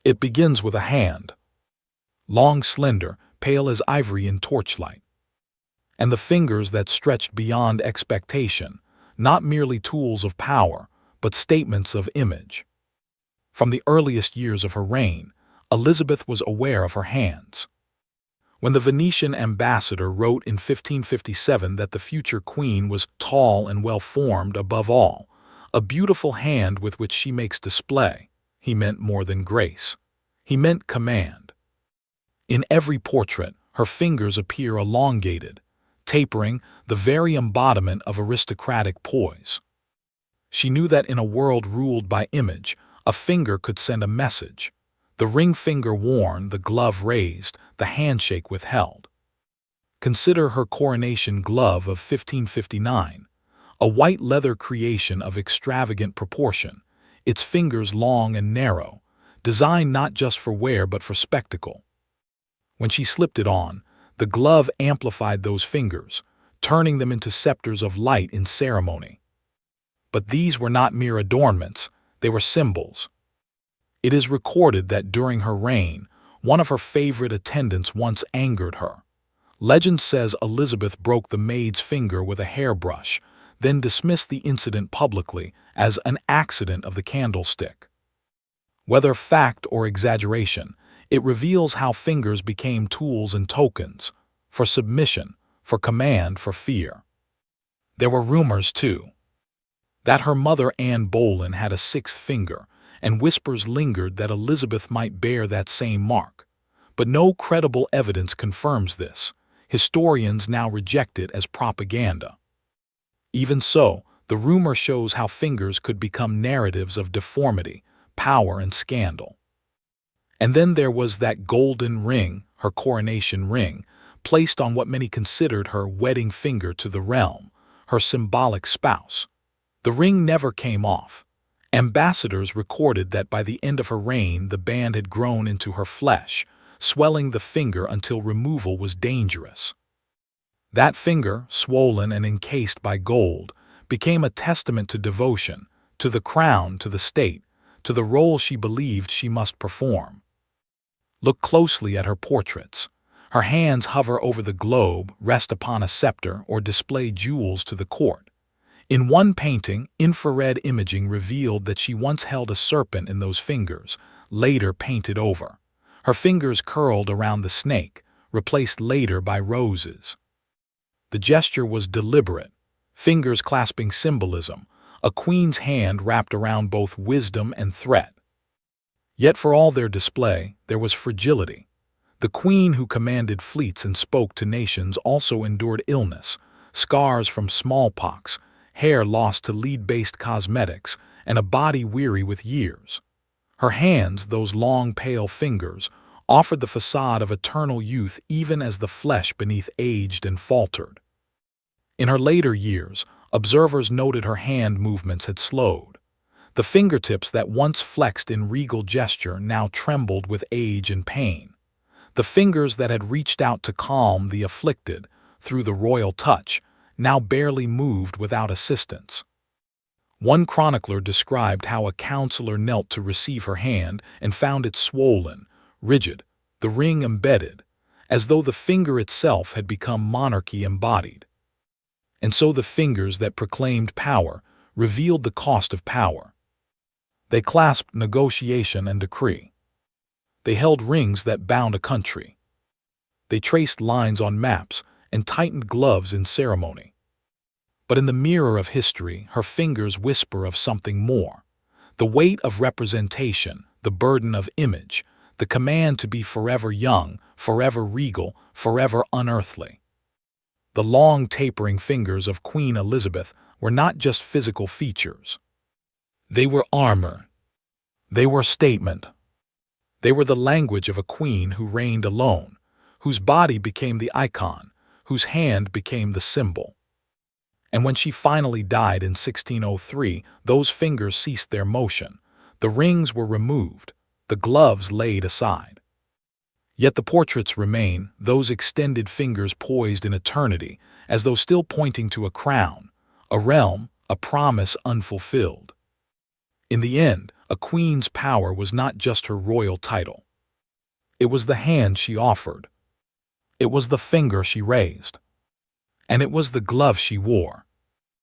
It begins with a hand, long, slender, pale as ivory in torchlight, and the fingers that stretched beyond expectation, not merely tools of power, but statements of image. From the earliest years of her reign, Elizabeth was aware of her hands. When the Venetian ambassador wrote in 1557 that the future queen was tall and well-formed above all, a beautiful hand with which she makes display, he meant more than grace. He meant command. In every portrait, her fingers appear elongated, tapering, the very embodiment of aristocratic poise. She knew that in a world ruled by image, a finger could send a message. The ring finger worn, the glove raised, the handshake withheld. Consider her coronation glove of 1559, a white leather creation of extravagant proportion, its fingers long and narrow, designed not just for wear but for spectacle. When she slipped it on, the glove amplified those fingers, turning them into scepters of light in ceremony. But these were not mere adornments, they were symbols. It is recorded that during her reign, one of her favorite attendants once angered her. Legend says Elizabeth broke the maid's finger with a hairbrush, then dismissed the incident publicly as an accident of the candlestick. Whether fact or exaggeration, it reveals how fingers became tools and tokens, for submission, for command, for fear. There were rumors, too, that her mother Anne Boleyn had a sixth finger, and whispers lingered that Elizabeth might bear that same mark. But no credible evidence confirms this. Historians now reject it as propaganda. Even so, the rumor shows how fingers could become narratives of deformity, power, and scandal. And then there was that golden ring, her coronation ring, placed on what many considered her wedding finger to the realm, her symbolic spouse. The ring never came off. Ambassadors recorded that by the end of her reign the band had grown into her flesh, swelling the finger until removal was dangerous. That finger, swollen and encased by gold, became a testament to devotion, to the crown, to the state, to the role she believed she must perform. Look closely at her portraits. Her hands hover over the globe, rest upon a scepter, or display jewels to the court. In one painting, infrared imaging revealed that she once held a serpent in those fingers, later painted over. Her fingers curled around the snake, replaced later by roses. The gesture was deliberate, fingers clasping symbolism, a queen's hand wrapped around both wisdom and threat. Yet for all their display, there was fragility. The queen who commanded fleets and spoke to nations also endured illness, scars from smallpox, hair lost to lead-based cosmetics, and a body weary with years. Her hands, those long, pale fingers, offered the facade of eternal youth even as the flesh beneath aged and faltered. In her later years, observers noted her hand movements had slowed. The fingertips that once flexed in regal gesture now trembled with age and pain. The fingers that had reached out to calm the afflicted through the royal touch now barely moved without assistance. One chronicler described how a counselor knelt to receive her hand and found it swollen, rigid, the ring embedded, as though the finger itself had become monarchy embodied. And so the fingers that proclaimed power revealed the cost of power. They clasped negotiation and decree. They held rings that bound a country. They traced lines on maps and tightened gloves in ceremony. But in the mirror of history, her fingers whisper of something more. The weight of representation, the burden of image, the command to be forever young, forever regal, forever unearthly. The long tapering fingers of Queen Elizabeth were not just physical features. They were armor. They were statement. They were the language of a queen who reigned alone, whose body became the icon, whose hand became the symbol. And when she finally died in 1603, those fingers ceased their motion. The rings were removed, the gloves laid aside. Yet the portraits remain, those extended fingers poised in eternity, as though still pointing to a crown, a realm, a promise unfulfilled. In the end, A queen's power was not just her royal title. It was the hand she offered. It was the finger she raised. And it was the glove she wore.